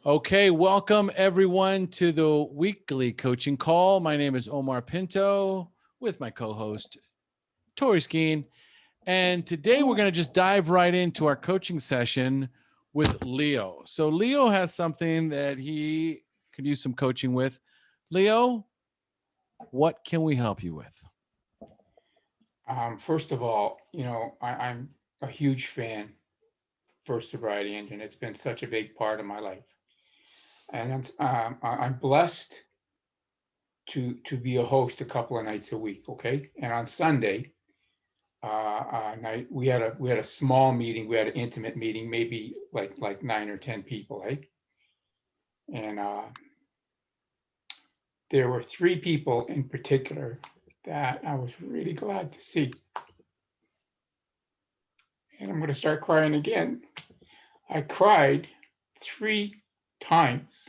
Okay, welcome everyone to the weekly coaching call. My name is Omar Pinto with my co-host Tori Skeen, and today we're going to just dive right into our coaching session with Leo. So Leo has something that he could use some coaching with. Leo, what can we help you with? First of all, I'm a huge fan for Sobriety Engine. It's been such a big part of my life, and I'm blessed to be a host a couple of nights a week. Okay, and on Sunday night we had a small meeting. We had an intimate meeting, maybe like 9 or 10 people. And there were three people in particular that I was really glad to see. And I'm going to start crying again. I cried 3 times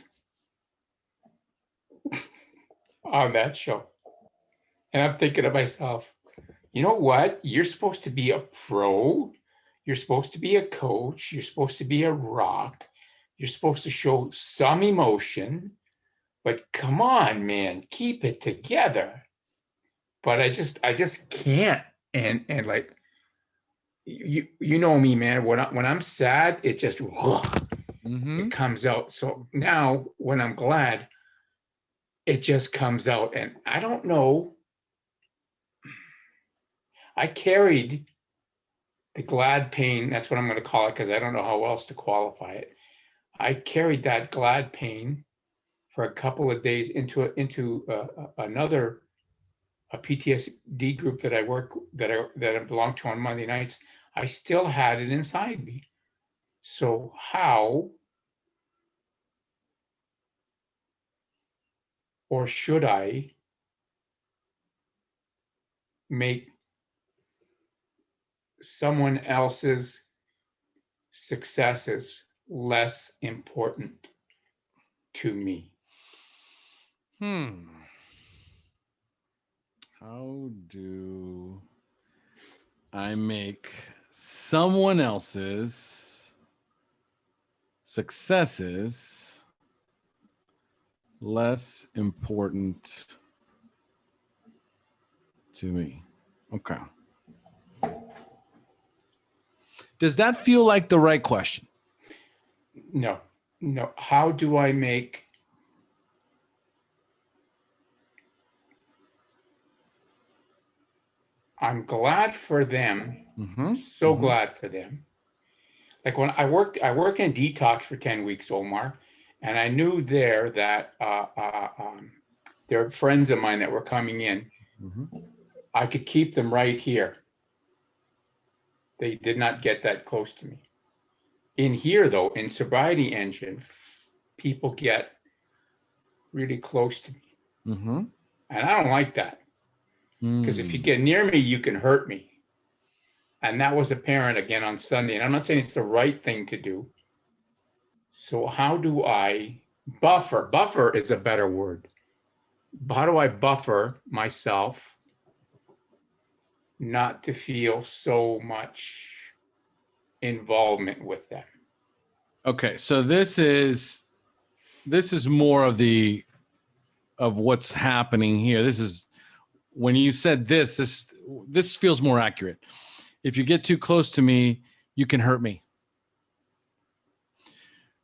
on that show. And I'm thinking to myself, you know what? You're supposed to be a pro. You're supposed to be a coach. You're supposed to be a rock. You're supposed to show some emotion. But come on, man, keep it together. But I just can't. And like you know me, man. When I'm sad, it just Mm-hmm. it comes out. So now when I'm glad, it just comes out. And I don't know. I carried the glad pain. That's what I'm going to call it because I don't know how else to qualify it. I carried that glad pain for a couple of days into another a PTSD group that I work that I belong to on Monday nights. I still had it inside me. So how or should I make someone else's successes less important to me? Hmm. How do I make someone else's successes less important to me? Okay. Does that feel like the right question? No, no. How do I make I'm glad for them, Mm-hmm. so Mm-hmm. glad for them. Like when I worked in detox for 10 weeks, Omar, and I knew there that there are friends of mine that were coming in. Mm-hmm. I could keep them right here. They did not get that close to me. In here, though, in Sobriety Engine, people get really close to me. Mm-hmm. And I don't like that because if you Mm. get near me, you can hurt me. And that was apparent again on Sunday. And I'm not saying it's the right thing to do. So, how do I buffer? Buffer is a better word. How do I buffer myself not to feel so much involvement with them? Okay, so this is more of the of what's happening here. This is when you said this feels more accurate. If you get too close to me, you can hurt me.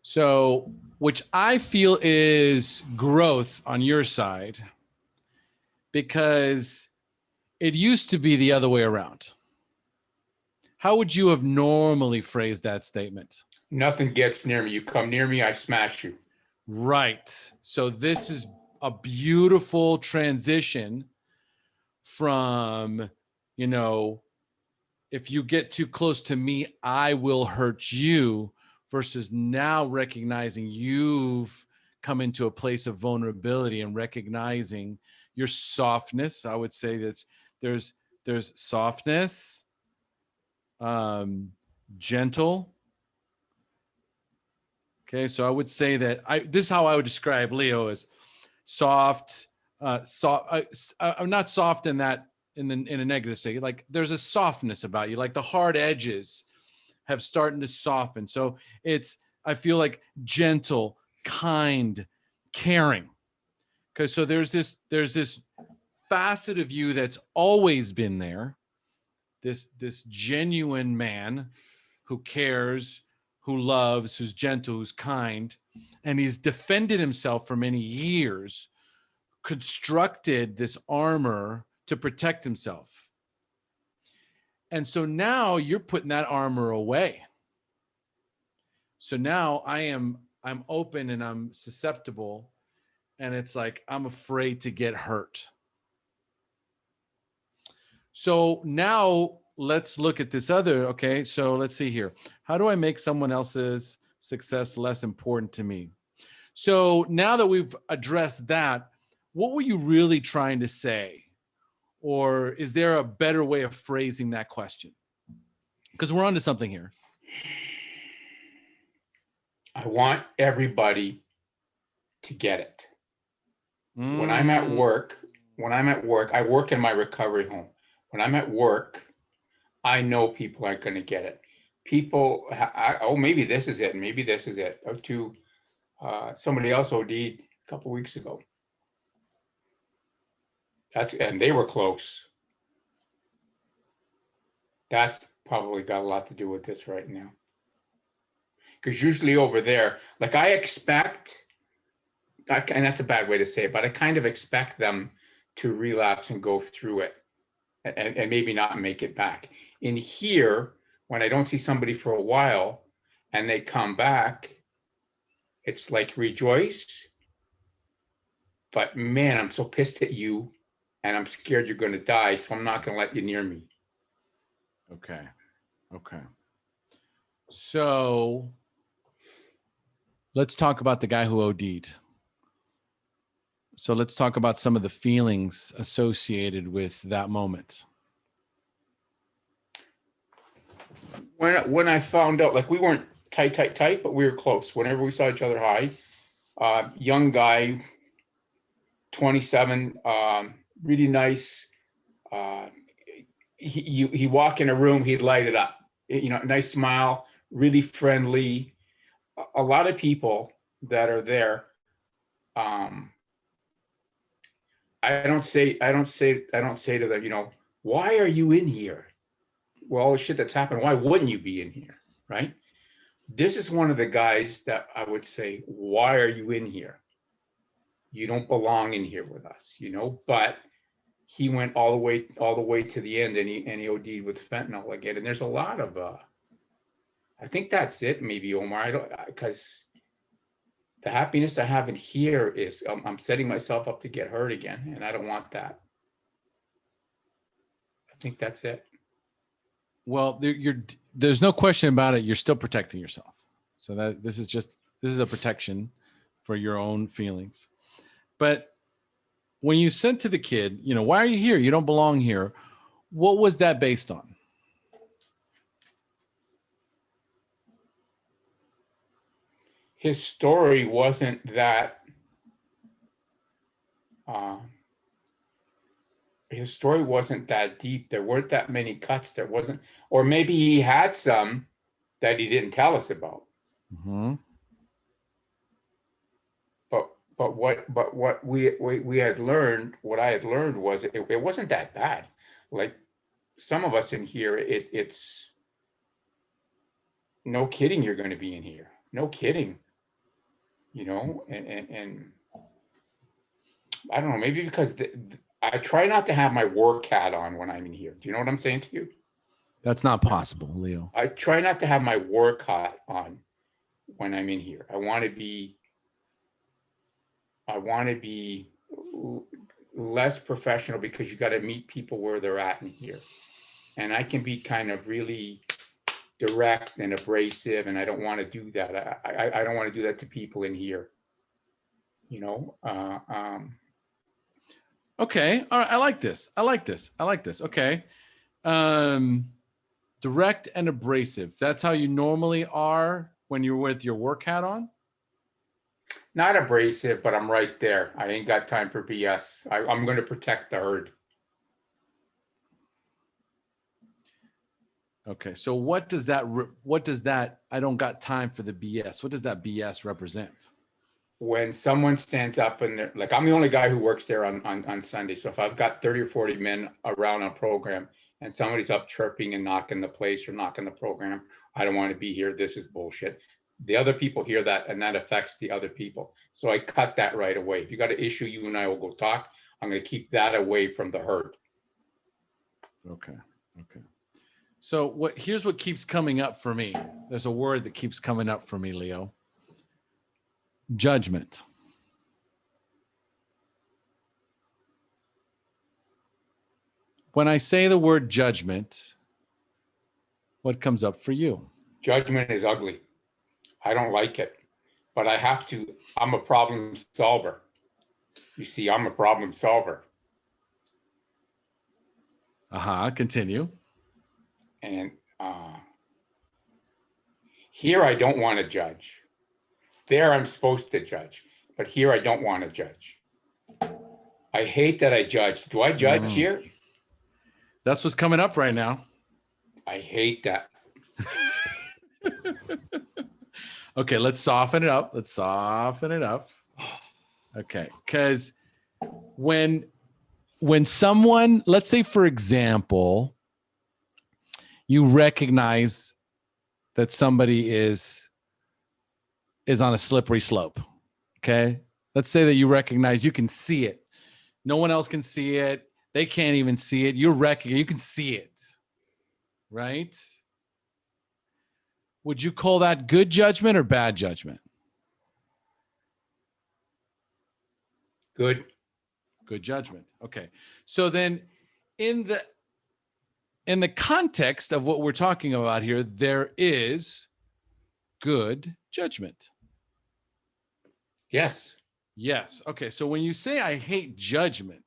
So, which I feel is growth on your side because it used to be the other way around. How would you have normally phrased that statement? Nothing gets near me. You come near me, I smash you. Right. So this is a beautiful transition from, you know, if you get too close to me, I will hurt you, versus now recognizing you've come into a place of vulnerability and recognizing your softness. I would say that there's there's softness, um, gentle. Okay, so I would say that this is how I would describe Leo as soft, soft. I'm not soft in that in a negative state. Like there's a softness about you, like the hard edges have started to soften. So it's I feel like gentle, kind, caring. Okay, so there's this facet of you that's always been there. This genuine man who cares, who loves, who's gentle, who's kind, and he's defended himself for many years, constructed this armor to protect himself. And so now you're putting that armor away. So now I'm open and I'm susceptible, and it's like I'm afraid to get hurt. So now let's look at this other, okay? So let's see here. How do I make someone else's success less important to me? So now that we've addressed that, what were you really trying to say? Or is there a better way of phrasing that question? Because we're onto something here. I want everybody to get it. When I'm at work, I work in my recovery home. When I'm at work, I know people aren't going to get it. People, maybe this is it. Maybe this is it. Somebody else OD'd a couple weeks ago. And they were close. That's probably got a lot to do with this right now. Because usually over there, like I expect, and that's a bad way to say it, but I kind of expect them to relapse and go through it and maybe not make it back. In here, when I don't see somebody for a while and they come back, it's like rejoice. But man, I'm so pissed at you and I'm scared you're going to die, so I'm not going to let you near me. Okay. So let's talk about the guy who OD'd. So let's talk about some of the feelings associated with that moment. When I found out, like we weren't tight, but we were close. Whenever we saw each other, hi. Young guy, 27, really nice. He walk in a room, he'd light it up. Nice smile, really friendly. A lot of people that are there. I don't say to them, why are you in here? Well, all the shit that's happened, why wouldn't you be in here, right? This is one of the guys that I would say, why are you in here? You don't belong in here with us, but he went all the way to the end, and he OD'd with fentanyl again. And there's a lot of I think that's it, maybe, Omar. Because the happiness I have in here is I'm setting myself up to get hurt again, and I don't want that. I think that's it. Well, there's no question about it. You're still protecting yourself. So this is a protection for your own feelings. But when you said to the kid, why are you here? You don't belong here. What was that based on? His story wasn't that. His story wasn't that deep. There weren't that many cuts. There wasn't, or maybe he had some that he didn't tell us about. Mm-hmm. But what we had learned, what I had learned was it wasn't that bad. Like some of us in here, it's no kidding. You're going to be in here. No kidding. And I don't know, maybe because I try not to have my work hat on when I'm in here. Do you know what I'm saying to you? That's not possible, Leo. I try not to have my work hat on when I'm in here. I want to be less professional, because you got to meet people where they're at in here. And I can be kind of really direct and abrasive, and I don't want to do that. I don't want to do that to people in here. Okay. All right. I like this. Okay. Direct and abrasive. That's how you normally are when you're with your work hat on? Not abrasive, but I'm right there. I ain't got time for BS. I'm going to protect the herd. Okay. So what does that, I don't got time for the BS. What does that BS represent? when someone stands up and they're like, I'm the only guy who works there on Sunday. So if I've got 30 or 40 men around a program and somebody's up chirping and knocking the place or knocking the program, I don't want to be here. This is bullshit. The other people hear that and that affects the other people. So I cut that right away. If you got an issue, you and I will go talk. I'm going to keep that away from the herd. Okay. Okay. So here's what keeps coming up for me. There's a word that keeps coming up for me, Leo. Judgment. When I say the word judgment, what comes up for you? Judgment is ugly. I don't like it, but I have to. I'm a problem solver. You see, I'm a problem solver. Continue. And here I don't want to judge. There I'm supposed to judge, but here I don't want to judge. I hate that I judge. Do I judge here? That's what's coming up right now. I hate that. Okay, let's soften it up. Okay, because when someone, let's say for example, you recognize that somebody is on a slippery slope. Okay, let's say that you recognize, you can see it. No one else can see it. They can't even see it. You can see it, right? Would you call that good judgment or bad judgment? Good. Good judgment. Okay. So then in the context of what we're talking about here, there is good judgment. Yes. Yes. Okay. So when you say I hate judgment,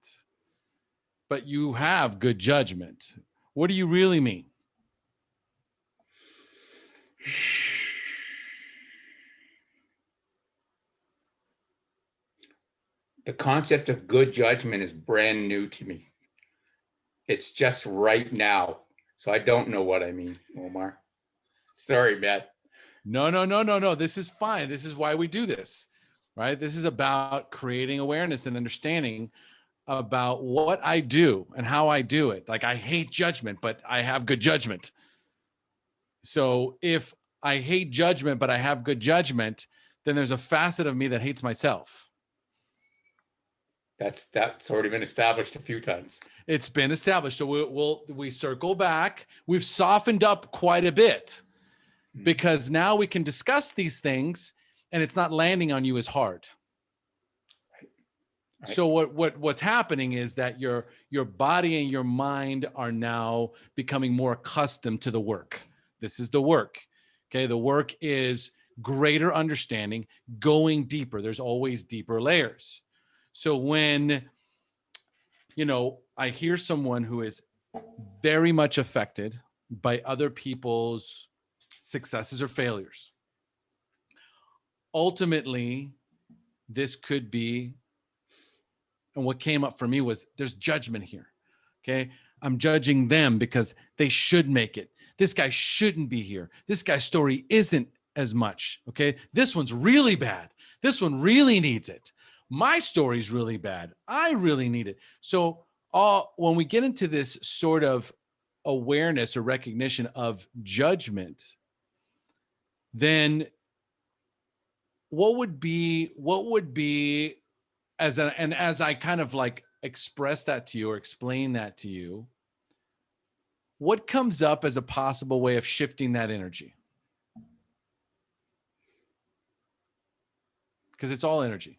but you have good judgment, what do you really mean? The concept of good judgment is brand new to me. It's just right now. So I don't know what I mean, Omar. Sorry, Matt. No. This is fine. This is why we do this, right? This is about creating awareness and understanding about what I do and how I do it. Like I hate judgment, but I have good judgment. So if I hate judgment, but I have good judgment, then there's a facet of me that hates myself. That's already been established a few times. It's been established. So we circle back. We've softened up quite a bit because now we can discuss these things and it's not landing on you as hard. Right. So what's happening is that your body and your mind are now becoming more accustomed to the work. This is the work. Okay. The work is greater understanding, going deeper. There's always deeper layers. So when, I hear someone who is very much affected by other people's successes or failures, ultimately, this could be, and what came up for me was there's judgment here. Okay. I'm judging them because they should make it. This guy shouldn't be here. This guy's story isn't as much. Okay. This one's really bad. This one really needs it. My story's really bad. I really need it. So when we get into this sort of awareness or recognition of judgment, then what would be as I kind of like express that to you or explain that to you, what comes up as a possible way of shifting that energy? Because it's all energy.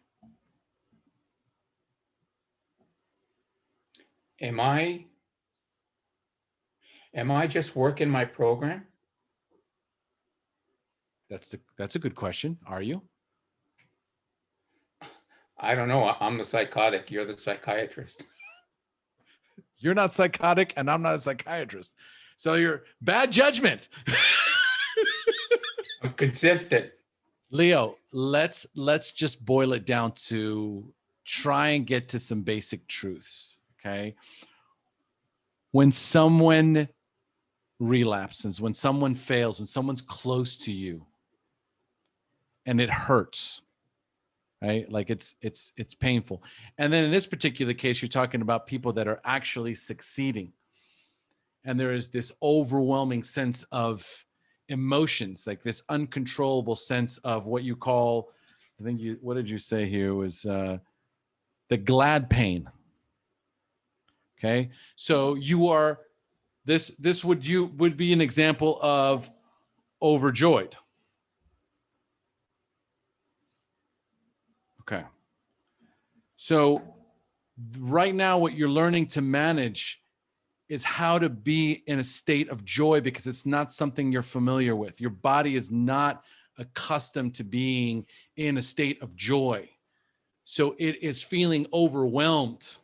Am I just working my program? That's a good question. Are you? I don't know. I'm the psychotic. You're the psychiatrist. You're not psychotic and I'm not a psychiatrist. So you're bad judgment. I'm consistent. Leo, let's just boil it down to try and get to some basic truths. Okay. When someone relapses, when someone fails, when someone's close to you and it hurts, right? Like it's painful. And then in this particular case, you're talking about people that are actually succeeding. And there is this overwhelming sense of emotions, like this uncontrollable sense of what you call, I think you, what did you say here was the glad pain. Okay. So you are, this would be an example of overjoyed. Okay. So right now, what you're learning to manage is how to be in a state of joy, because it's not something you're familiar with. Your body is not accustomed to being in a state of joy. So it is feeling overwhelmed.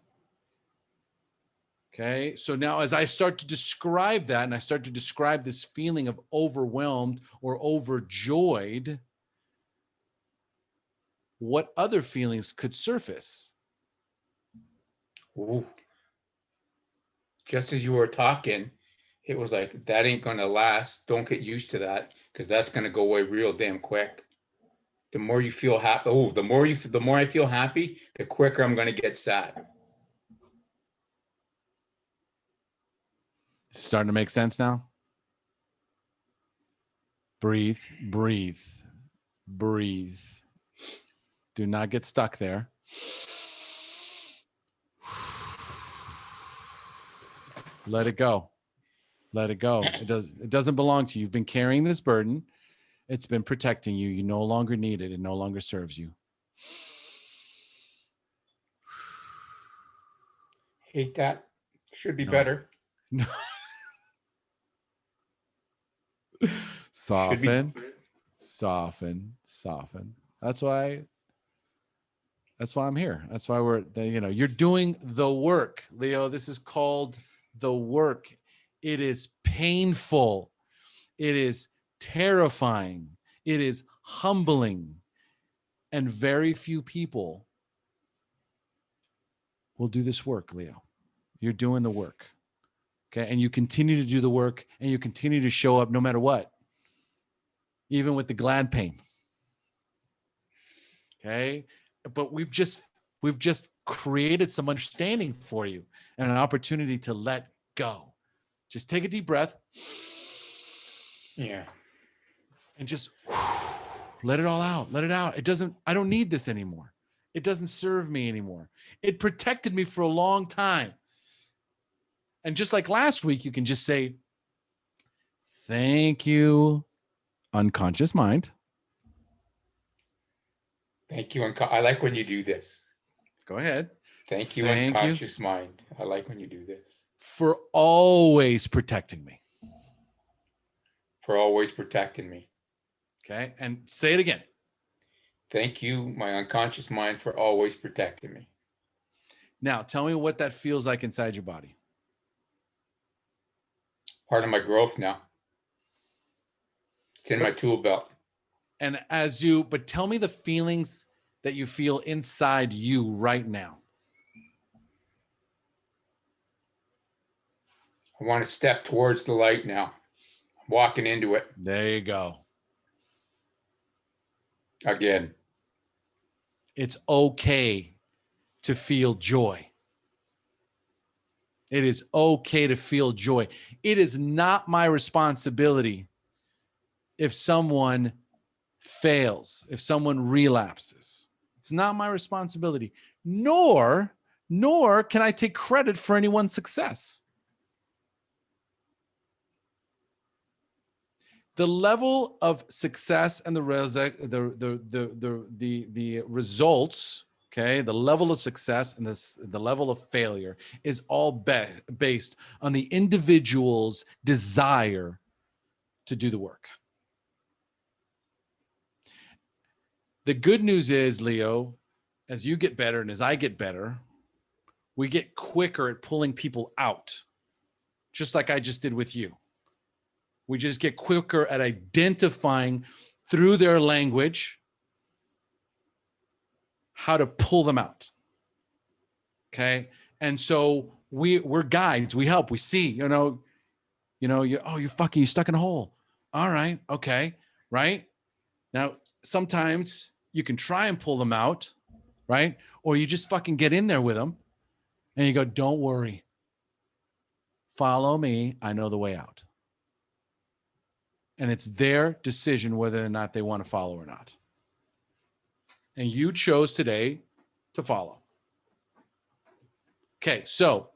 Okay. So now as I start to describe that, and I start to describe this feeling of overwhelmed or overjoyed, what other feelings could surface? Ooh. Just as you were talking, it was like, that ain't gonna last. Don't get used to that, because that's gonna go away real damn quick. The more you feel happy, the more I feel happy, the quicker I'm gonna get sad. It's starting to make sense now? Breathe, breathe, breathe. Do not get stuck there. Let it go. Let it go. It doesn't belong to you. You've been carrying this burden. It's been protecting you. You no longer need it. It no longer serves you. Hate that. Should be No. better. No. Should be. Soften. That's why I'm here. That's why you're doing the work, Leo. This is called the work. It is painful. It is terrifying. It is humbling. And very few people will do this work, Leo. You're doing the work. Okay. And you continue to do the work, and you continue to show up no matter what, even with the glad pain. Okay. But we've just created some understanding for you and an opportunity to let go. Just take a deep breath. Yeah. And just let it all out. Let it out. I don't need this anymore. It doesn't serve me anymore. It protected me for a long time. And just like last week, you can just say, thank you, unconscious mind. Thank you. I like when you do this. Go ahead. Thank you, Thank you unconscious mind. I like when you do this. for always protecting me. For always protecting me. Okay. And say it again. Thank you, my unconscious mind, for always protecting me. Now, tell me what that feels like inside your body. Part of my growth now. It's in my tool belt. And but tell me the feelings that you feel inside you right now. I want to step towards the light now. I'm walking into it. There you go. Again. It's okay to feel joy. It is okay to feel joy. It is not my responsibility if someone fails, if someone relapses. It's not my responsibility, nor can I take credit for anyone's success. The level of success and the results, okay, the level of success and the level of failure is all based on the individual's desire to do the work. The good news is, Leo, as you get better and as I get better, we get quicker at pulling people out, just like I just did with you. We just get quicker at identifying through their language how to pull them out. Okay. And so we're guides. We help. We see, you're stuck in a hole. All right. Okay. Right. Now, sometimes you can try and pull them out, right? Or you just fucking get in there with them and you go, don't worry. Follow me. I know the way out. And it's their decision whether or not they want to follow or not. And you chose today to follow. Okay, so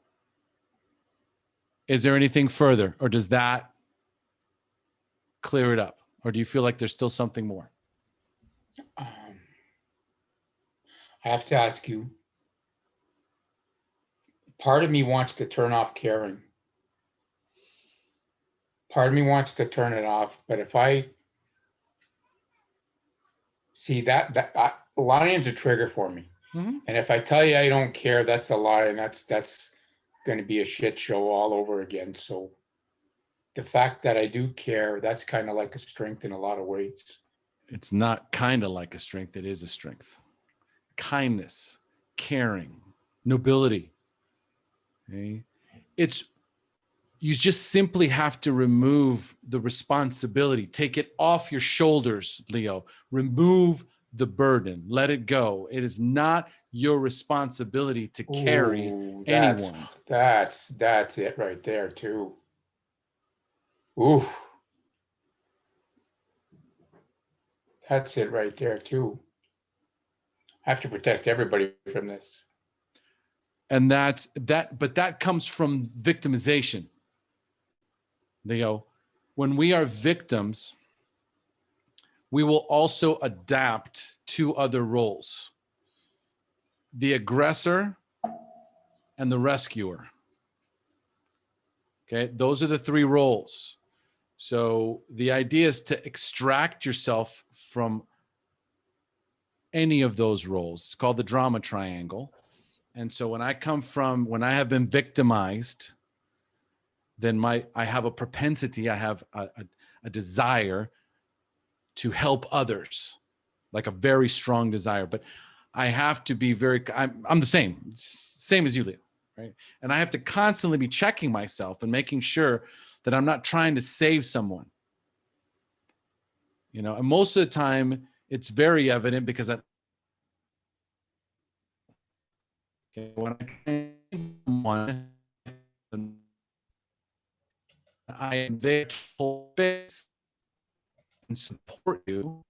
is there anything further, or does that clear it up? Or do you feel like there's still something more? I have to ask you, part of me wants to turn off caring. Part of me wants to turn it off, but if I see that lying's a trigger for me. Mm-hmm. And if I tell you I don't care, that's a lie, and that's going to be a shit show all over again. So the fact that I do care, that's kind of like a strength in a lot of ways. It's not kind of like a strength. It is a strength. Kindness, caring, nobility. Okay? You just simply have to remove the responsibility. Take it off your shoulders, Leo. Remove the burden. Let it go. It is not your responsibility to carry anyone. That's it right there too. Ooh. That's it right there too. I have to protect everybody from this. And but that comes from victimization. Leo, when we are victims, we will also adapt to other roles. The aggressor and the rescuer. Okay, those are the three roles. So the idea is to extract yourself from any of those roles. It's called the drama triangle. And so when I have been victimized, then I have a propensity, I have a desire to help others, like a very strong desire. But I have to be I'm the same as you, Leo, right? And I have to constantly be checking myself and making sure that I'm not trying to save someone. You know, and most of the time it's very evident because when I someone, I am there to fix and support you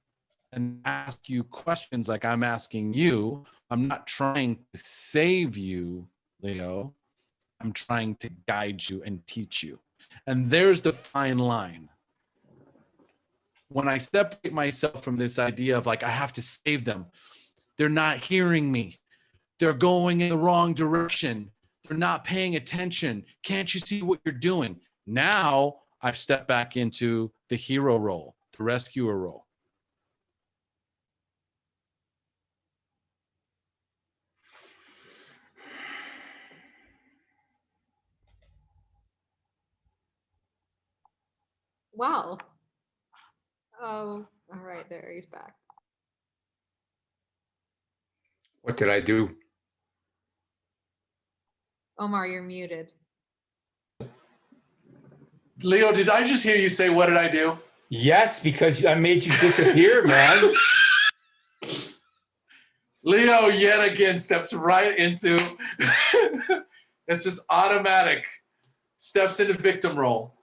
and ask you questions like I'm asking you. I'm not trying to save you, Leo. I'm trying to guide you and teach you. And there's the fine line. When I separate myself from this idea of like, I have to save them, they're not hearing me. They're going in the wrong direction. They're not paying attention. Can't you see what you're doing? Now I've stepped back into the hero role, the rescuer role. Wow. Oh, all right, there, he's back. What did I do? Omar, you're muted. Leo, did I just hear you say, what did I do? Yes, because I made you disappear, man. Leo yet again steps right into, it's just automatic, steps into victim role.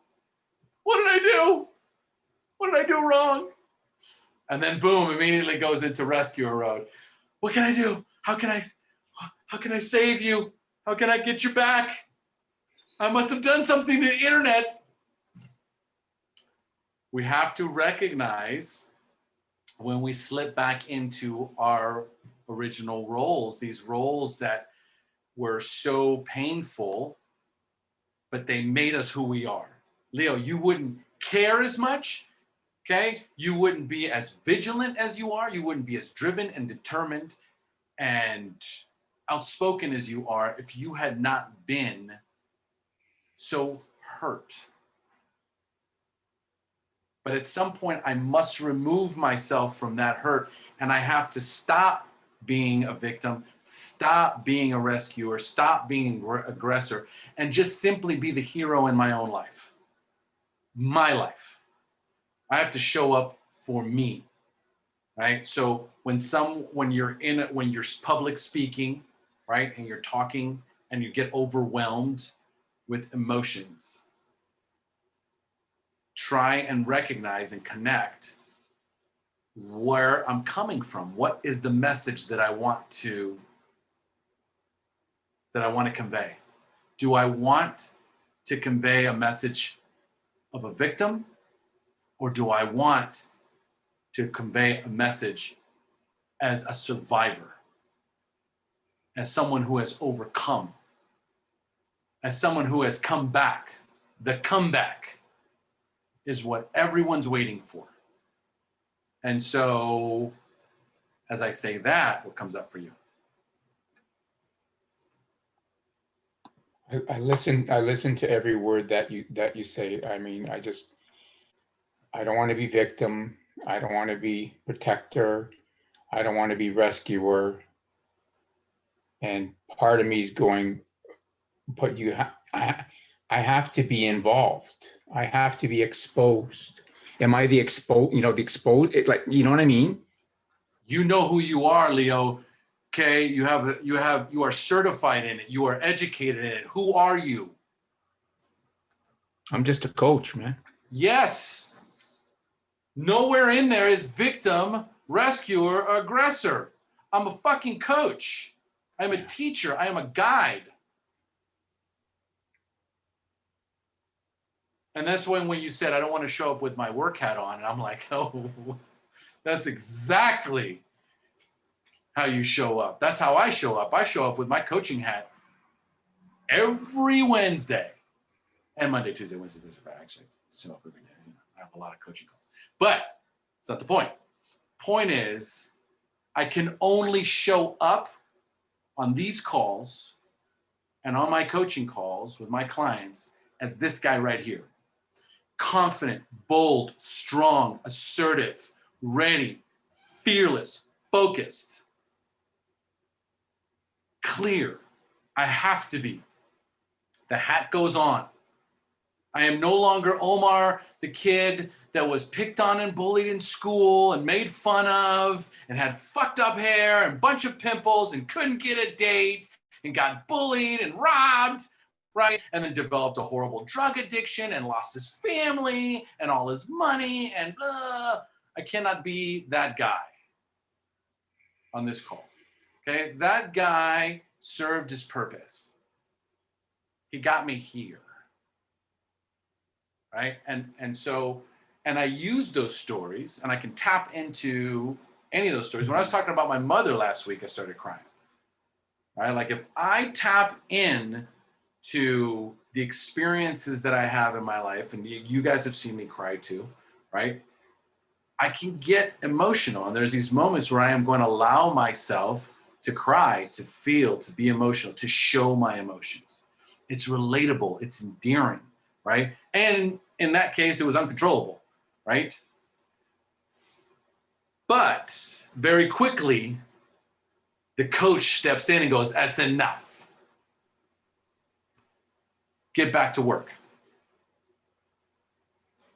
What did I do? What did I do wrong? And then boom, immediately goes into rescuer mode. What can I do? How can I save you? How can I get you back? I must have done something to the internet. We have to recognize when we slip back into our original roles, these roles that were so painful, but they made us who we are. Leo, you wouldn't care as much, okay? You wouldn't be as vigilant as you are. You wouldn't be as driven and determined and outspoken as you are if you had not been so hurt. But at some point, I must remove myself from that hurt, and I have to stop being a victim, stop being a rescuer, stop being an aggressor, and just simply be the hero in my own life. My life. I have to show up for me. right? So when you're public speaking, right, and you're talking and you get overwhelmed with emotions, try and recognize and connect where I'm coming from. What is the message that I want to convey? Do I want to convey a message of a victim, or do I want to convey a message as a survivor, as someone who has overcome, as someone who has come back? The comeback is what everyone's waiting for. And so, as I say that, what comes up for you? I listen to every word that you say. I mean, I don't want to be victim. I don't want to be protector. I don't want to be rescuer. And part of me is going, but I have to be involved. I have to be exposed. Am I the exposed? The exposed, like, you know what I mean? You know who you are, Leo. Okay, you are certified in it. You are educated in it. Who are you? I'm just a coach, man. Yes. Nowhere in there is victim, rescuer, or aggressor. I'm a fucking coach. I'm a teacher. I am a guide. And that's when you said, I don't want to show up with my work hat on. And I'm like, oh, that's exactly how you show up. That's how I show up. I show up with my coaching hat every Wednesday. And Monday, Tuesday, Wednesday, Thursday, Friday. Actually, show up every day. I have a lot of coaching calls. But it's not the point. Point is, I can only show up on these calls and on my coaching calls with my clients as this guy right here. Confident, bold, strong, assertive, ready, fearless, focused, clear. I have to be. The hat goes on. I am no longer Omar, the kid that was picked on and bullied in school and made fun of and had fucked up hair and a bunch of pimples and couldn't get a date and got bullied and robbed, right? And then developed a horrible drug addiction and lost his family and all his money and I cannot be that guy on this call, okay? That guy served his purpose. He got me here, right? And I use those stories and I can tap into any of those stories. When I was talking about my mother last week, I started crying, right? Like if I tap in to the experiences that I have in my life, and you guys have seen me cry too, right? I can get emotional. And there's these moments where I am going to allow myself to cry, to feel, to be emotional, to show my emotions. It's relatable, it's endearing, right? And in that case, it was uncontrollable, right? But very quickly, the coach steps in and goes, that's enough. Get back to work.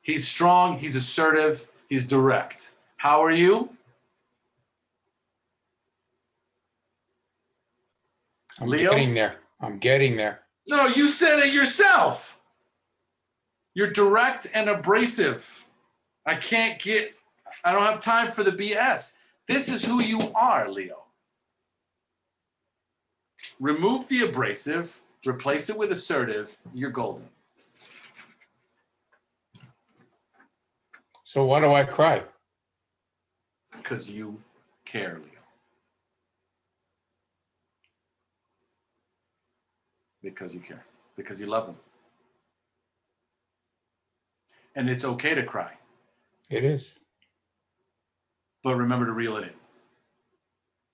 He's strong, he's assertive, he's direct. How are you? I'm Leo? getting there. No, you said it yourself. You're direct and abrasive. I don't have time for the BS. This is who you are, Leo. Remove the abrasive, replace it with assertive, you're golden. So why do I cry? Because you care, Leo. Because you care. Because you love them. And it's okay to cry. It is. But remember to reel it in.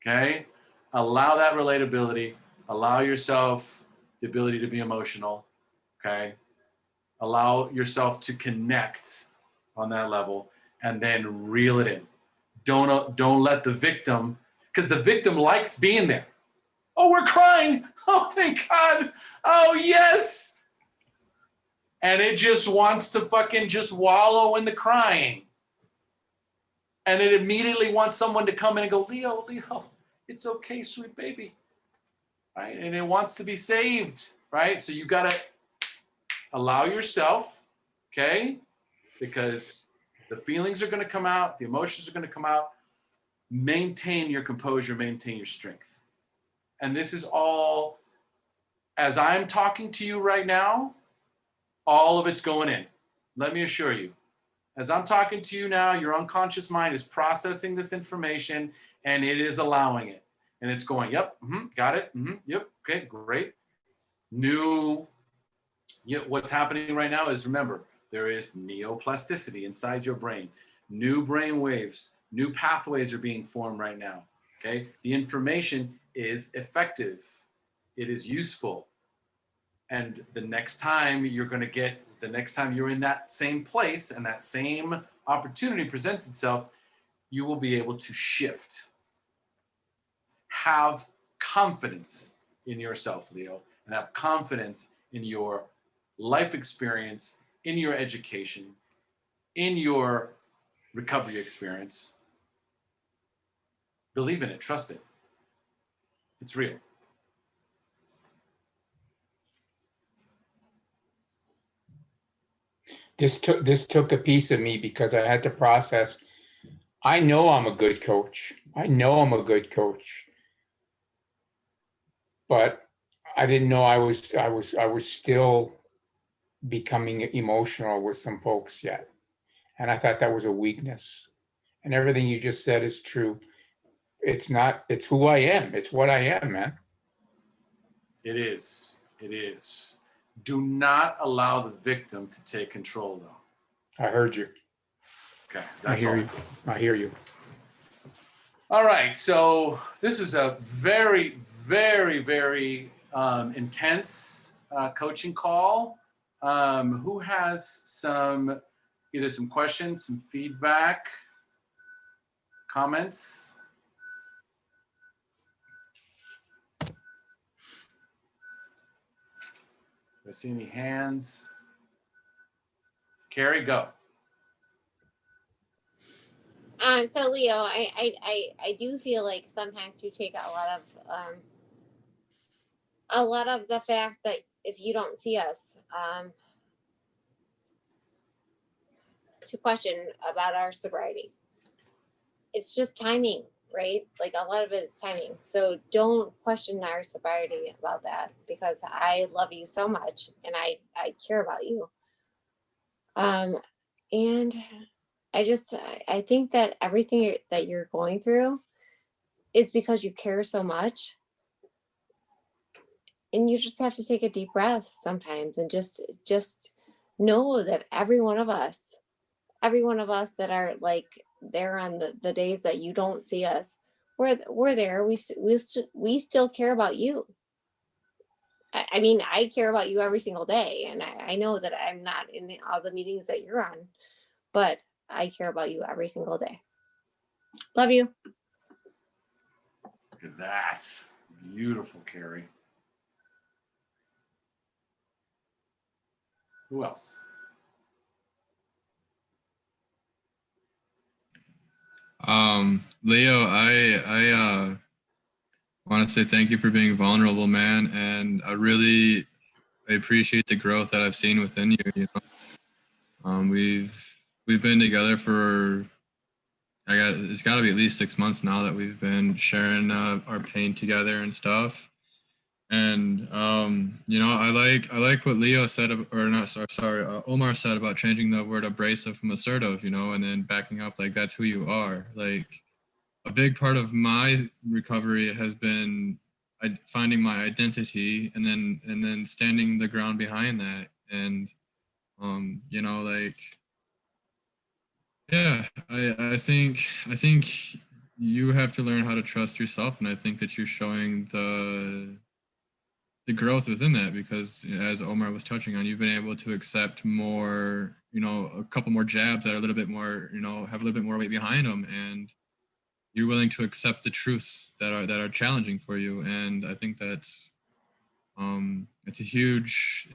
Okay? Allow that relatability. Allow yourself the ability to be emotional. Okay? Allow yourself to connect on that level and then reel it in. Don't let the victim, because the victim likes being there. Oh, we're crying. Oh, thank God. Oh, yes. And it just wants to fucking just wallow in the crying. And it immediately wants someone to come in and go, Leo, it's okay, sweet baby. Right? And it wants to be saved, right? So you got to allow yourself, okay? Because the feelings are going to come out, the emotions are going to come out. Maintain your composure, maintain your strength. And this is all, as I'm talking to you right now, all of it's going in. Let me assure you. As I'm talking to you now, your unconscious mind is processing this information and it is allowing it. And it's going, yep, got it, yep, okay, great. What's happening right now is, remember, there is neoplasticity inside your brain. New brain waves, new pathways are being formed right now, okay? The information is effective. It is useful. And the next time you're in that same place and that same opportunity presents itself, you will be able to shift. Have confidence in yourself, Leo, and have confidence in your life experience, in your education, in your recovery experience. Believe in it, trust it. It's real. This took a piece of me because I had to process. I know I'm a good coach. I know I'm a good coach. But I didn't know I was still becoming emotional with some folks yet. And I thought that was a weakness. And everything you just said is true. It's who I am. It's what I am, man. It is. It is. Do not allow the victim to take control, though. I heard you. Okay, I that's hear all. you. I hear you. All right, so this is a very, very, very intense coaching call. Who has either some questions, some feedback, comments? Do I see any hands? Carrie, go. So Leo, I do feel like sometimes you take a lot of the fact that if you don't see us, to question about our sobriety. It's just timing, right? Like a lot of it is timing. So don't question our sobriety about that, because I love you so much and I care about you. And I think that everything that you're going through is because you care so much, and you just have to take a deep breath sometimes and just know that every one of us that are like there on the days that you don't see us, we're there. We still care about you. I mean, I care about you every single day, and I know that I'm not in all the meetings that you're on, but I care about you every single day. Love you. Look at that. Beautiful, Carrie. Who else? Leo, I want to say thank you for being vulnerable, man, and I appreciate the growth that I've seen within you. You know, we've been together for it's got to be at least 6 months now that we've been sharing our pain together and stuff. And you know, I like what Leo said, Omar said about changing the word abrasive from assertive. You know, and then backing up like that's who you are. Like a big part of my recovery has been finding my identity and then standing the ground behind that. And you know, like yeah, I think you have to learn how to trust yourself, and I think that you're showing the growth within that, because as Omar was touching on, you've been able to accept more, you know, a couple more jabs that are a little bit more, you know, have a little bit more weight behind them, and you're willing to accept the truths that are challenging for you. And I think that's it's a huge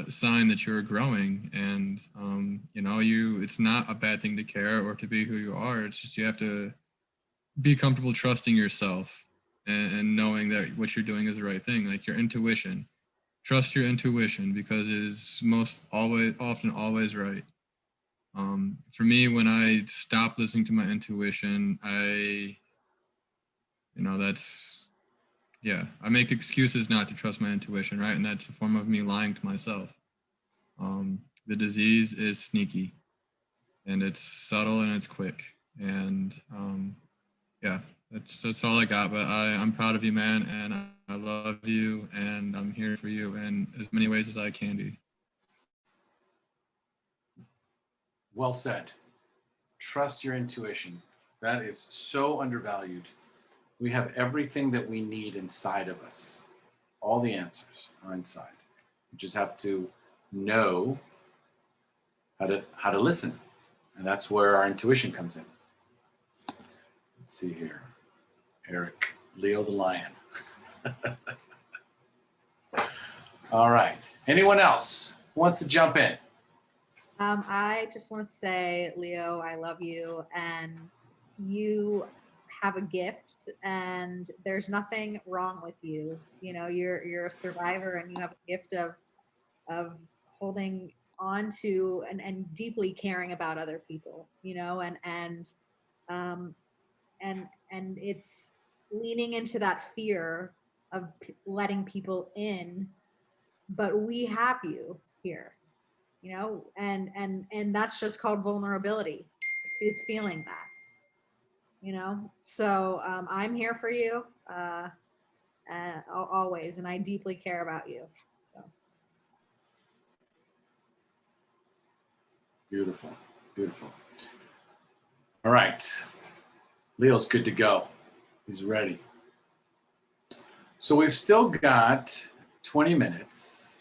sign that you're growing. And you know, it's not a bad thing to care or to be who you are. It's just you have to be comfortable trusting yourself and knowing that what you're doing is the right thing. Like your intuition. Trust your intuition because it is often always right. For me, when I stop listening to my intuition, I make excuses not to trust my intuition, right? And that's a form of me lying to myself. The disease is sneaky, and it's subtle and it's quick. And yeah, that's all I got. But I'm proud of you, man, and I love you, and I'm here for you in as many ways as I can be. Well said. Trust your intuition. That is so undervalued. We have everything that we need inside of us. All the answers are inside. We just have to know how to listen. And that's where our intuition comes in. Let's see here. Eric, Leo the Lion. All right. Anyone else who wants to jump in? I just want to say, Leo, I love you, and you have a gift, and there's nothing wrong with you. You know, you're a survivor, and you have a gift of holding on to and deeply caring about other people. You know, um, and it's leaning into that fear of letting people in, but we have you here, you know, and that's just called vulnerability, is feeling that, you know. So I'm here for you always, and I deeply care about you. So Beautiful, beautiful. All right. Leo's good to go. He's ready. So we've still got 20 minutes.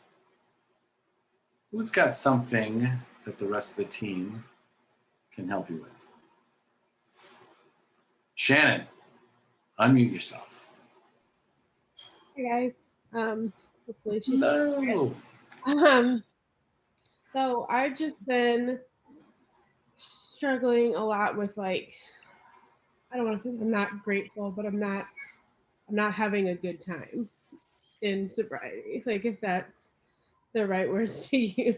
Who's got something that the rest of the team can help you with? Shannon, unmute yourself. Hey guys. Hopefully she's Hello. So I've just been struggling a lot with, like, I don't want to say I'm not grateful, but I'm not having a good time in sobriety. Like, if that's the right words to use.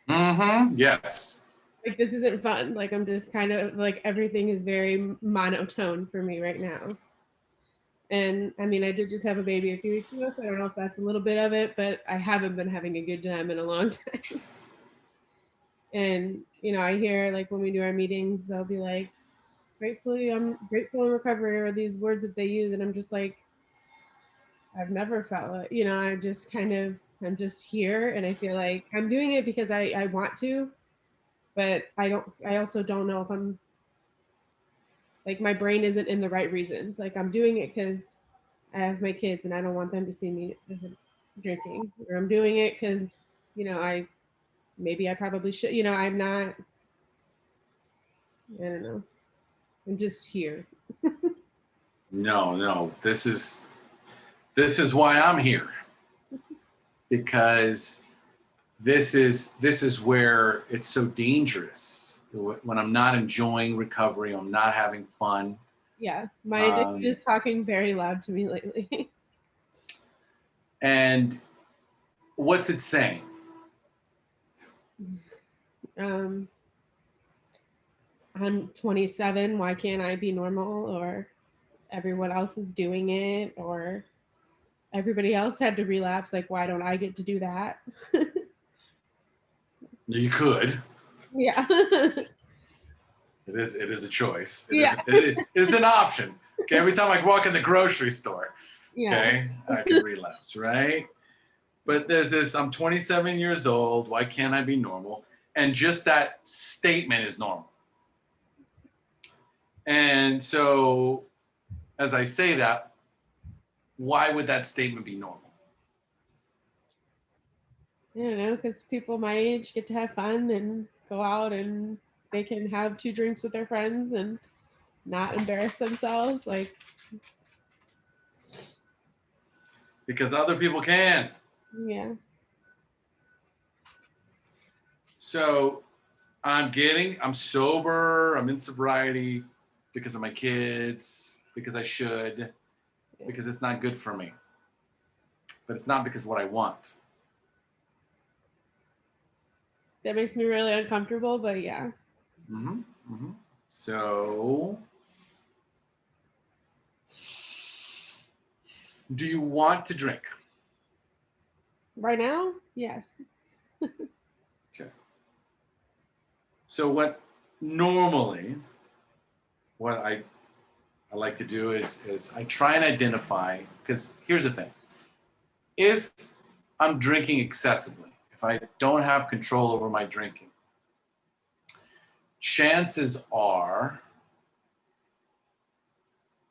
Mm-hmm. Yes. Like, this isn't fun. Like, I'm just kind of like, everything is very monotone for me right now. And I mean, I did just have a baby a few weeks ago, so I don't know if that's a little bit of it, but I haven't been having a good time in a long time. And, you know, I hear, like, when we do our meetings, they'll be like, I'm grateful in recovery, or these words that they use. And I'm just like, I've never felt it, you know. I'm just here, and I feel like I'm doing it because I want to, but I also don't know if I'm, like, my brain isn't in the right reasons. Like, I'm doing it because I have my kids and I don't want them to see me drinking, or I'm doing it because, you know, I probably should, you know. I don't know. I'm just here. No. This is why I'm here. Because this is where it's so dangerous. When I'm not enjoying recovery, I'm not having fun. Yeah, my addiction is talking very loud to me lately. And what's it saying? I'm 27. Why can't I be normal? Or everyone else is doing it, or everybody else had to relapse. Like, why don't I get to do that? You could. Yeah. It is a choice. Yeah. It is an option. Okay, every time I walk in the grocery store, Yeah. okay, I can relapse, right? But there's this, I'm 27 years old, why can't I be normal? And just that statement is normal. And so, as I say that, why would that statement be normal? I don't know, because people my age get to have fun and go out, and they can have 2 drinks with their friends and not embarrass themselves. Like, Because other people can. yeah. So I'm sober, I'm in sobriety because of my kids, because I should, because it's not good for me. But it's not because of what I want. That makes me really uncomfortable, but yeah. Mm-hmm. Mm-hmm. So, do you want to drink? Right now, yes. Okay. So what normally what I like to do is I try and identify, because here's the thing. If I'm drinking excessively, if I don't have control over my drinking, chances are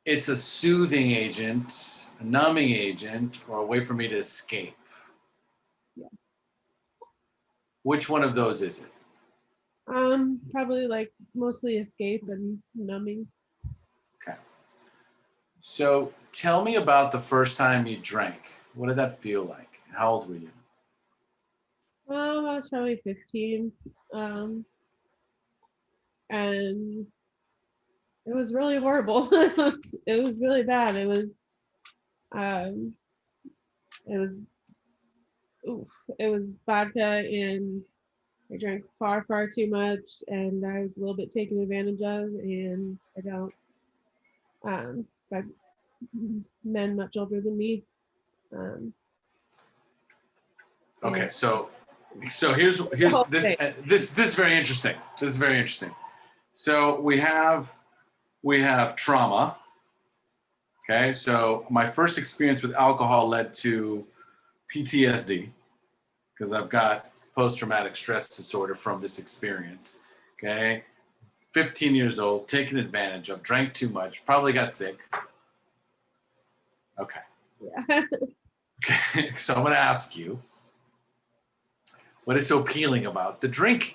it's a soothing agent, a numbing agent, or a way for me to escape. Yeah. Which one of those is it? Probably like mostly escape and numbing. Okay. So tell me about the first time you drank. What did that feel like? How old were you? I was probably 15. And it was really horrible. It was really bad. Um it was oof. It was vodka, and I drank far, far too much, and I was a little bit taken advantage of, and I don't by men much older than me. Okay, And so here's the whole this thing. this is very interesting. This is very interesting. So we have trauma. Okay, so my first experience with alcohol led to PTSD because I've got post-traumatic stress disorder from this experience. Okay, 15 years old, taken advantage of, drank too much, probably got sick. Okay. Yeah. Okay, so I'm going to ask you, what is so appealing about the drinking?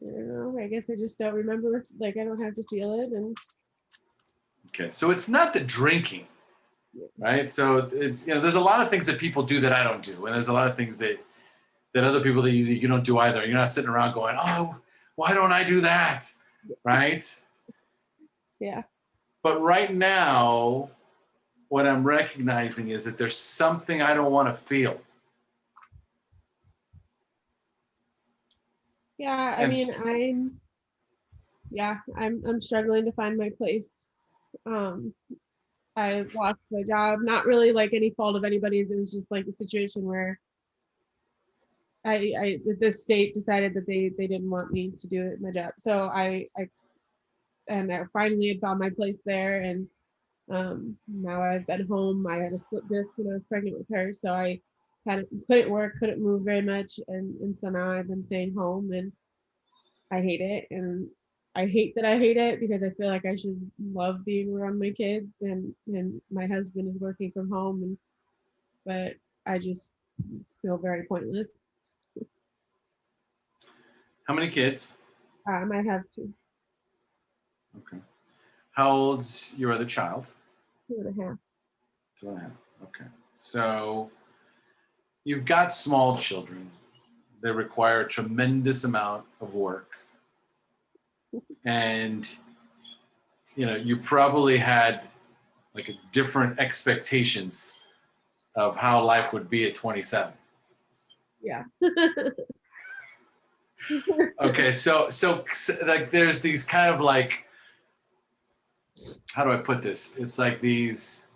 I don't know. I guess I just don't remember. Like, I don't have to feel it. And Okay, so it's not the drinking, right? So it's, there's a lot of things that people do that I don't do, and there's a lot of things that other people that you don't do either. You're not sitting around going, oh, why don't I do that, right? yeah. But right now, what I'm recognizing is that there's something I don't want to feel. Yeah. I And mean, I'm struggling to find my place. I lost my job, not really like any fault of anybody's. It was just like a situation where the state decided that they didn't want me to do it, my job. So I finally had found my place there, and now I've been home. I had a slip disc when I was pregnant with her, so I couldn't work, couldn't move very much, and so now I've been staying home, and I hate it, and I hate that I hate it because I feel like I should love being around my kids, and my husband is working from home, but I just feel very pointless. how many kids? I might have to Okay. How old's your other child? 2.5. 2.5. Okay. So you've got small children that require a tremendous amount of work. And, you probably had like a different expectations of how life would be at 27. Yeah. Okay. So like there's these kind of like, how do I put this? It's like these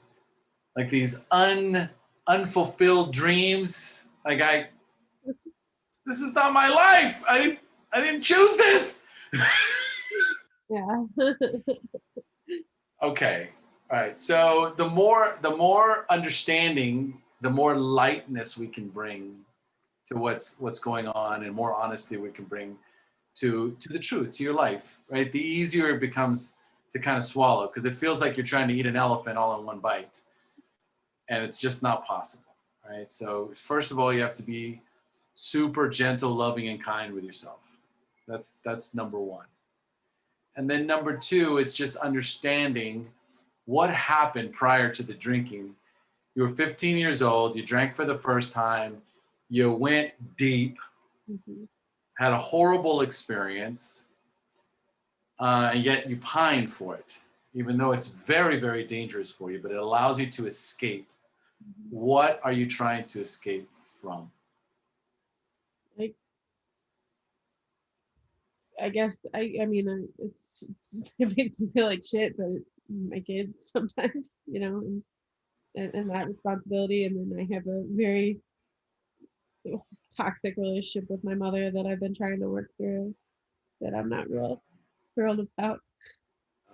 unfulfilled dreams. Like this is not my life. I didn't choose this. Yeah. Okay. All right. So the more understanding, the more lightness we can bring to what's going on, and more honesty we can bring to the truth, to your life, right? The easier it becomes to kind of swallow, because it feels like you're trying to eat an elephant all in one bite, and it's just not possible, right? So first of all, you have to be super gentle, loving, and kind with yourself. That's number one. And then number two, it's just understanding what happened prior to the drinking. You were 15 years old, you drank for the first time, you went deep, Mhm. had a horrible experience, and yet you pine for it, even though it's very, very dangerous for you, but it allows you to escape. What are you trying to escape from? Like, I guess I mean it makes me feel like shit, but my kids sometimes, you know, and that responsibility, and then I have a very toxic relationship with my mother that I've been trying to work through, that I'm not real thrilled about.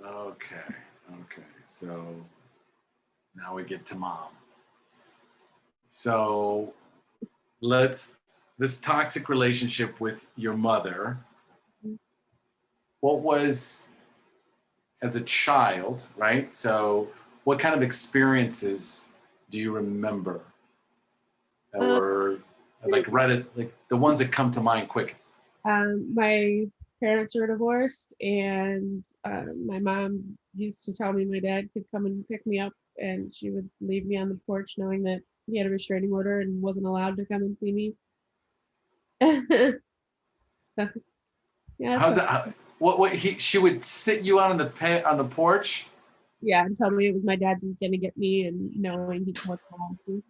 Okay. Okay. So now we get to mom. So this toxic relationship with your mother, what was as a child, right? So what kind of experiences do you remember that Um, were like like the ones that come to mind quickest? My parents were divorced, and my mom used to tell me my dad could come and pick me up, and she would leave me on the porch knowing that he had a restraining order and wasn't allowed to come and see me. So yeah, How's that? What she would sit you out on the porch, yeah, and tell me it was my dad who was gonna get me, and knowing he wasn't allowed to.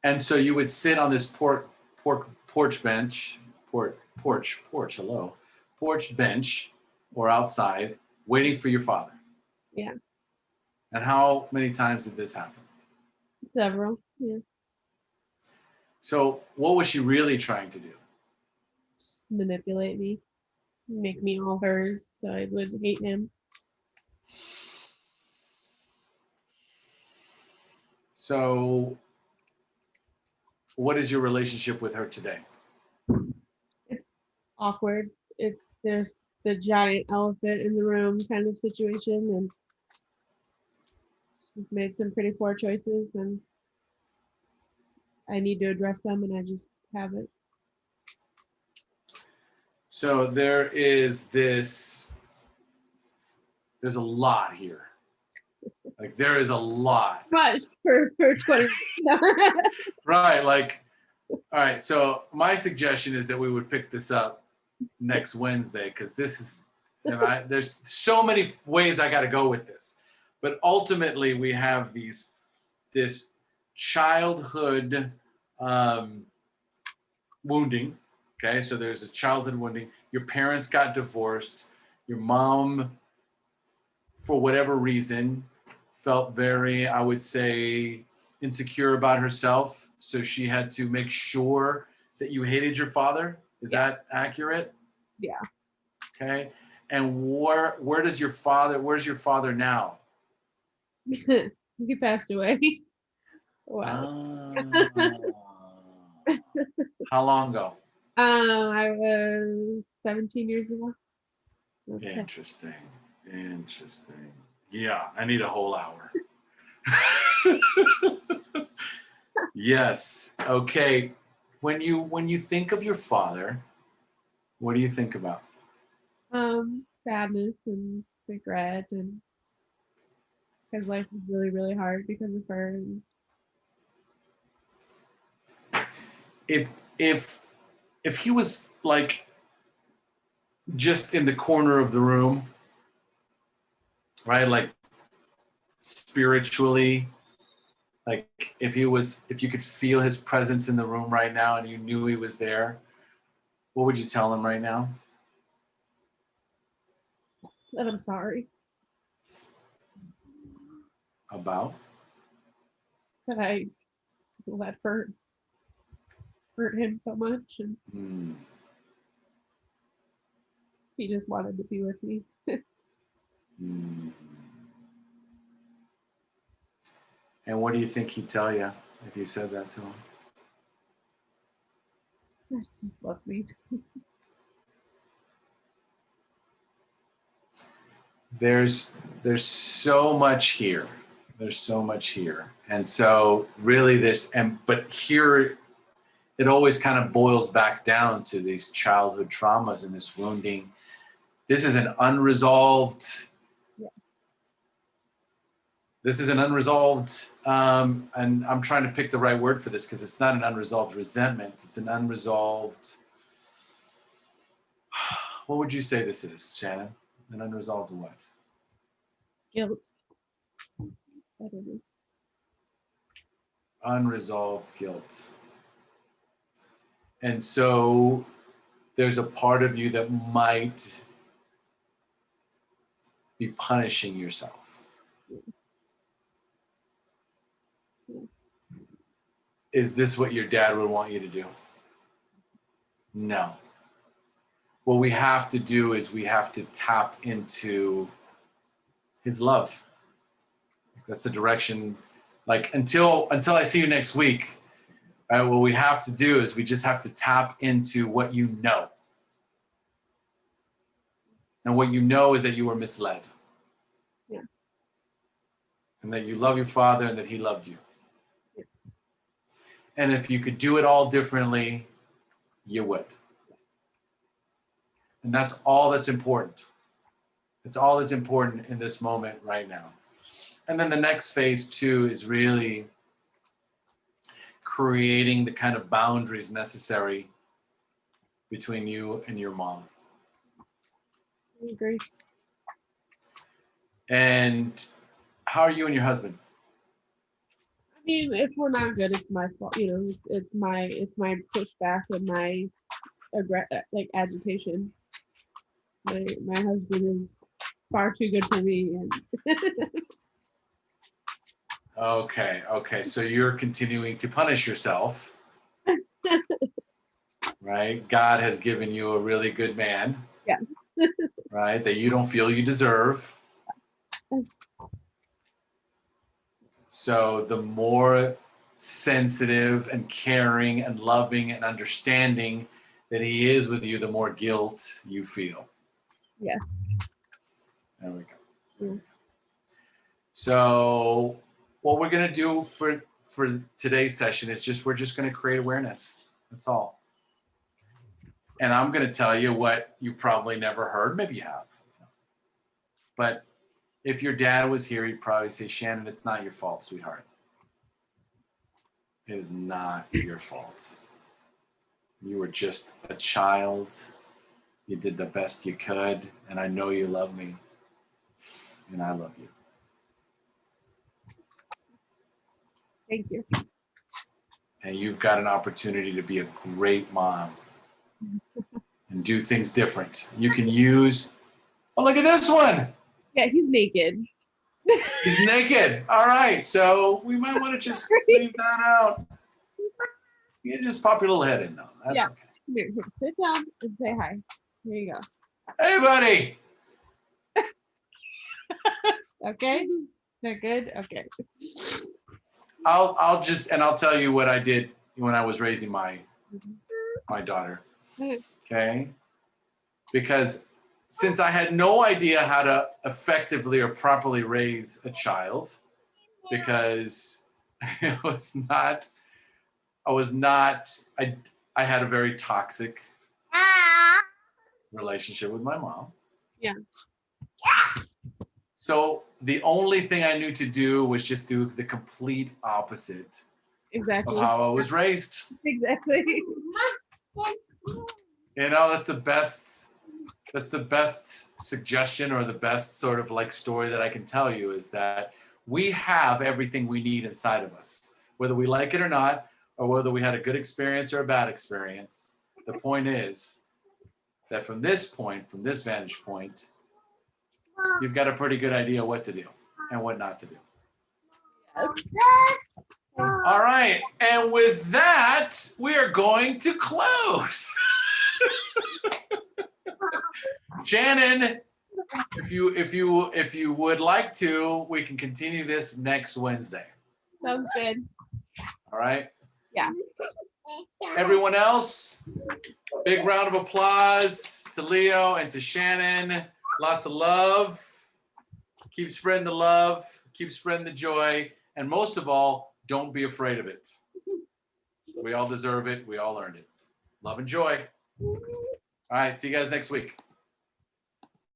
and so you would sit on this porch bench, hello, porch bench, or outside waiting for your father. Yeah, And how many times did this happen? several. Yeah, So what was she really trying to do? just manipulate me, make me all hers, so I would hate him. So what is your relationship with her today? It's awkward. There's the giant elephant in the room kind of situation, and she's made some pretty poor choices, and I need to address them, and I just haven't. So there's a lot here. Like there is a lot. Much for 20 Right. Like, all right. So my suggestion is that we would pick this up next Wednesday, because this is, there's so many ways I got to go with this. But ultimately, we have this childhood wounding. Okay. So there's a childhood wounding. Your parents got divorced. Your mom, for whatever reason, felt very, I would say, insecure about herself. So she had to make sure that you hated your father. Is that accurate? Yeah. Okay. And where's your father now? He passed away. Wow. How long ago? I was 17 years ago. That was tough. Interesting. Yeah, I need a whole hour. Yes. Okay. When you think of your father, what do you think about? Sadness and regret, and his life was really, really hard because of her. And If if if he was like just in the corner of the room, right? Like spiritually, like if you could feel his presence in the room right now and you knew he was there, what would you tell him right now? that I'm sorry About? that I let hurt him so much, and Hmm. he just wanted to be with me. Hmm. And what do you think he'd tell you if you said that to him? He just loved me. There's so much here. There's so much here. And so really but here it always kind of boils back down to these childhood traumas and this wounding. This is an unresolved. Yeah. This is an unresolved, and I'm trying to pick the right word for this because it's not an unresolved resentment. It's an unresolved What would you say this is, Shannon? An unresolved what? Guilt. I don't know. Unresolved guilt. And so there's a part of you that might be punishing yourself. Is this what your dad would want you to do? No. What we have to do is we have to tap into his love. That's the direction. Like until I see you next week, what we have to do is we just have to tap into what you know. And what you know is that you were misled. Yeah. And that you love your father and that he loved you. Yeah. And if you could do it all differently, you would. And that's all that's important. It's all that's important in this moment right now. And then the next phase too is really creating the kind of boundaries necessary between you and your mom. I agree. And how are you and your husband? I mean, if we're not good, it's my fault. You know, it's my pushback and my agitation. My husband is far too good for me, and Okay. So you're continuing to punish yourself, right? God has given you a really good man, yeah. right? That you don't feel you deserve. So the more sensitive and caring and loving and understanding that he is with you, the more guilt you feel. Yes. There we go. Yeah. So what we're going to do for today's session is we're just going to create awareness. That's all. And I'm going to tell you what you probably never heard. Maybe you have. But if your dad was here, he'd probably say, Shannon, it's not your fault, sweetheart. It is not your fault. You were just a child. You did the best you could. And I know you love me. And I love you. Thank you. And you've got an opportunity to be a great mom and do things different. You can use, oh, look at this one. Yeah, he's naked. He's naked. All right. So we might want to just leave that out. You can just pop your little head in though. That's Yeah. okay. Here, sit down and say hi. Here you go. Hey, buddy. Okay. Is that good? Okay. I'll tell you what I did when I was raising my daughter. Okay. Because since I had no idea how to effectively or properly raise a child, because I had a very toxic relationship with my mom. Yeah. So the only thing I knew to do was just do the complete opposite Exactly. of how I was raised. Exactly. You know, that's the best suggestion or the best sort of like story that I can tell you is that we have everything we need inside of us, whether we like it or not, or whether we had a good experience or a bad experience. The point is that from this vantage point, you've got a pretty good idea what to do and what not to do. All right. And with that, we are going to close. Shannon, if you would like to, we can continue this next Wednesday. Sounds good. All right. Yeah. Everyone else, big round of applause to Leo and to Shannon. Lots of love. Keep spreading the love. Keep spreading the joy. And most of all, don't be afraid of it. We all deserve it. We all earned it. Love and joy. All right. See you guys next week.